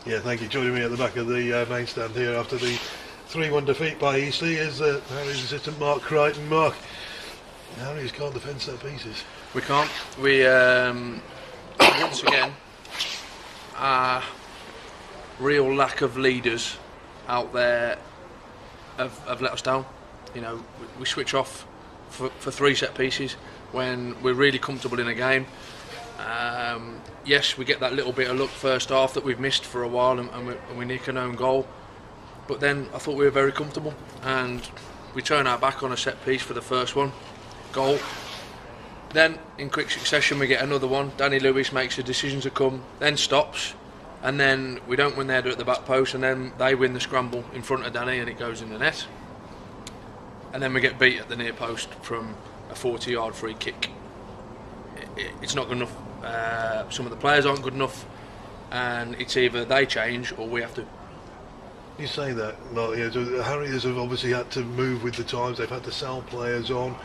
Yeah, thank you. Joining me at the back of the main stand here after the 3-1 defeat by Eastleigh is Harriers assistant Mark Creighton. Mark, Harriers can't defend set pieces. We can't. We once again, real lack of leaders out there have let us down. You know, we switch off for 3 set pieces when we're really comfortable in a game. Yes, we get that little bit of luck first half that we've missed for a while, and we nick an own goal. But then I thought we were very comfortable, and we turn our back on a set piece for the first one, goal. Then in quick succession we get another one. Danny Lewis makes a decision to come, then stops, and then we don't win the header at the back post, and then they win the scramble in front of Danny, and it goes in the net. And then we get beat at the near post from a 40-yard free kick. It's not good enough. Some of the players aren't good enough, and it's either they change or we have to. You say that, Mark. Yeah, so Harriers have obviously had to move with the times. They've had to sell players on.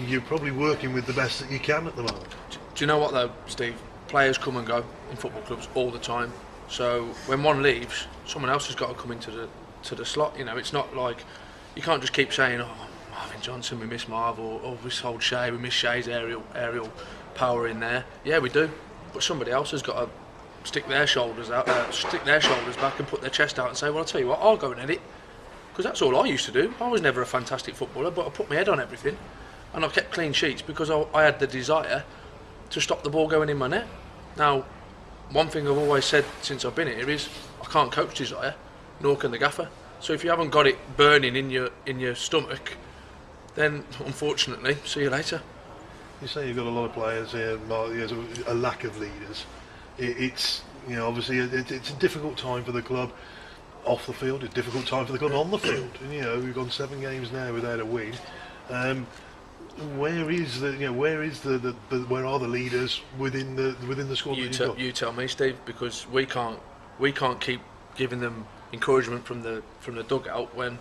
You're probably working with the best that you can at the moment. Do you know what though, Steve? Players come and go in football clubs all the time. So when one leaves, someone else has got to come into the slot. You know, it's not like you can't just keep saying, "Oh, Marvin Johnson, we miss Marv," or "Oh, we sold Shay, we miss Shay's aerial power in there." Yeah, we do, but somebody else has got to stick their shoulders back, and put their chest out and say, "Well, I'll tell you what, I'll go and edit," because that's all I used to do. I was never a fantastic footballer, but I put my head on everything, and I kept clean sheets because I had the desire to stop the ball going in my net. Now, one thing I've always said since I've been here is I can't coach desire, nor can the gaffer. So if you haven't got it burning in your stomach, then unfortunately, see you later. You say you've got a lot of players here, Mark. There's a lack of leaders. It's, you know, obviously it's a difficult time for the club off the field. It's a difficult time for the club on the field. And, you know, we've gone 7 games now without a win. Where are the leaders within the squad? You tell me, Steve, because we can't keep giving them encouragement from the dugout when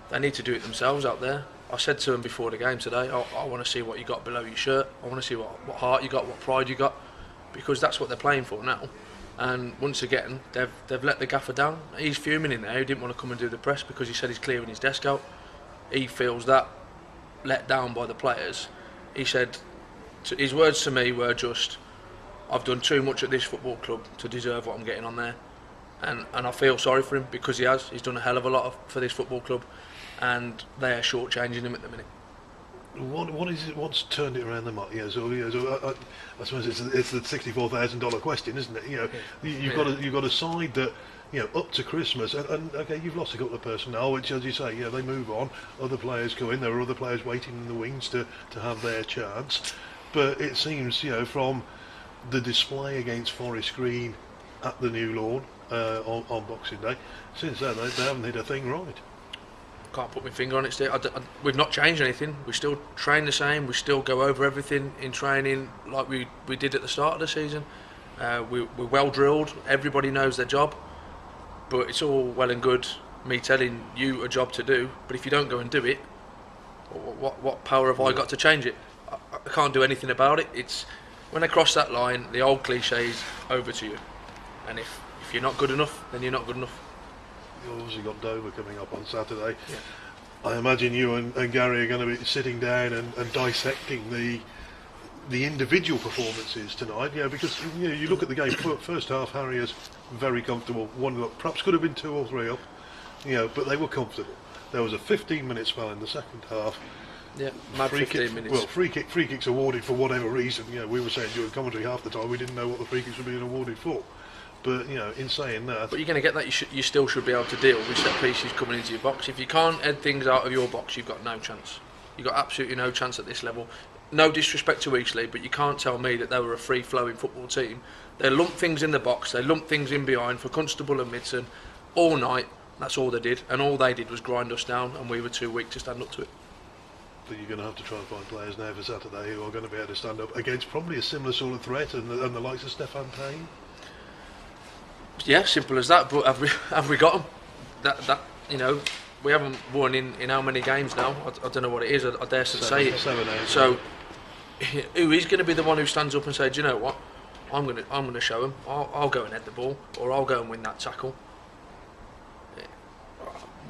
they need to do it themselves out there. I said to them before the game today, I want to see what you got below your shirt. I want to see what heart you got, what pride you got, because that's what they're playing for now. And once again, they've let the gaffer down. He's fuming in there. He didn't want to come and do the press because he said he's clearing his desk out. He feels that let down by the players. He said, his words to me were just, "I've done too much at this football club to deserve what I'm getting on there." And I feel sorry for him because he has. He's done a hell of a lot for this football club, and they are shortchanging him at the minute. What is it? What's turned it around the mark? Yeah, so I suppose it's the $64,000 question, isn't it? You know, you've got a side that, you know, up to Christmas, and okay, you've lost a couple of personnel, which, as you say, they move on. Other players go in. There are other players waiting in the wings to have their chance. But it seems, you know, from the display against Forest Green at the New Lawn on Boxing Day, since then they haven't hit a thing right. Can't put my finger on it, Steve. We've not changed anything. We still train the same. We still go over everything in training like we did at the start of the season. We're well drilled. Everybody knows their job. But it's all well and good me telling you a job to do, but if you don't go and do it, what power have I got to change it? I can't do anything about it. It's when I cross that line, the old cliche is over to you. And if you're not good enough, then you're not good enough. You've obviously got Dover coming up on Saturday. Yeah. I imagine you and Gary are going to be sitting down and dissecting the individual performances tonight. Yeah, because you look at the game. First half, Harriers very comfortable. 1 up, perhaps could have been 2 or 3 up. But they were comfortable. There was a 15-minute spell in the second half. Yeah, mad 15 minutes. Well, free kicks awarded for whatever reason. We were saying during commentary half the time we didn't know what the free kicks were being awarded for. But in saying that, but you're going to get that. You still should be able to deal with set pieces coming into your box. If you can't head things out of your box, you've got no chance. You've got absolutely no chance at this level. No disrespect to Eastleigh, but you can't tell me that they were a free-flowing football team. They lumped things in the box. They lumped things in behind for Constable and Midson all night. That's all they did, and all they did was grind us down, and we were too weak to stand up to it. But you're going to have to try and find players now for Saturday who are going to be able to stand up against probably a similar sort of threat, and the likes of Stefan Payne. Yeah, simple as that. But have we got them? That we haven't won in how many games now? I don't know what it is. I dare to say it. 7, 8. So who is going to be the one who stands up and says, "Do you know what? I'm gonna show them. I'll go and head the ball, or I'll go and win that tackle.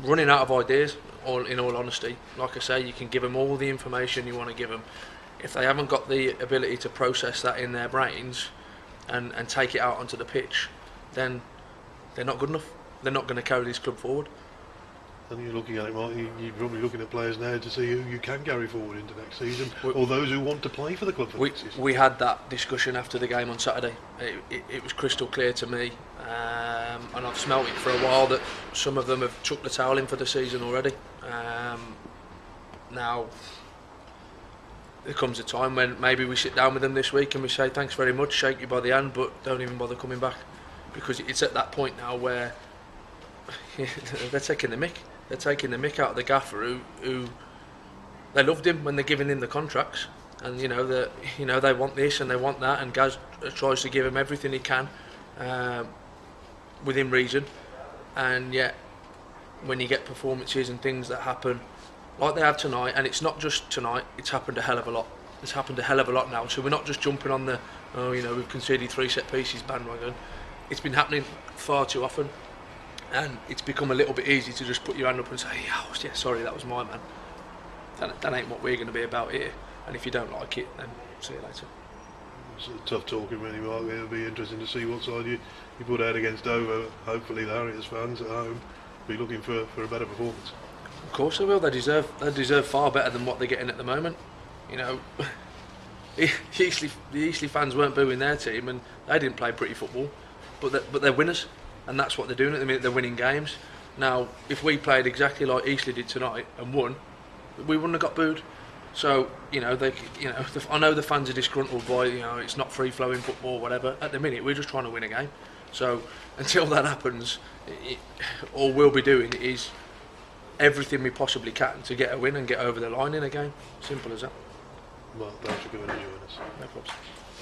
Running out of ideas, in all honesty. Like I say, you can give them all the information you want to give them. If they haven't got the ability to process that in their brains and take it out onto the pitch, then they're not good enough. They're not going to carry this club forward. And you're looking at it, Mark, you're probably looking at players now to see who you can carry forward into next season, or those who want to play for the club for next season. We had that discussion after the game on Saturday. It was crystal clear to me, and I've smelt it for a while, that some of them have chucked the towel in for the season already. Now, there comes a time when maybe we sit down with them this week and we say thanks very much, shake you by the hand, but don't even bother coming back, because it's at that point now where they're taking the mick. They're taking the mick out of the gaffer who they loved him when they're giving him the contracts, and they want this and they want that, and Gaz tries to give him everything he can within reason, and yet when you get performances and things that happen like they have tonight, and it's not just tonight, it's happened a hell of a lot. It's happened a hell of a lot now, so we're not just jumping on the we've conceded 3 set pieces bandwagon. It's been happening far too often. And it's become a little bit easy to just put your hand up and say, yeah, sorry, that was my man. That ain't what we're going to be about here. And if you don't like it, then see you later. It's tough talking, really, Mark. It'll be interesting to see what side you put out against Dover. Hopefully the Harriers fans at home will be looking for a better performance. Of course they will. They deserve far better than what they're getting at the moment. The Eastleigh fans weren't booing their team, and they didn't play pretty football, but they're winners. And that's what they're doing at the minute. They're winning games. Now, if we played exactly like Eastleigh did tonight and won, we wouldn't have got booed. So, I know the fans are disgruntled by, it's not free-flowing football, whatever. At the minute, we're just trying to win a game. So, until that happens, all we'll be doing is everything we possibly can to get a win and get over the line in a game. Simple as that. Well, thanks for coming and joining us. No problems.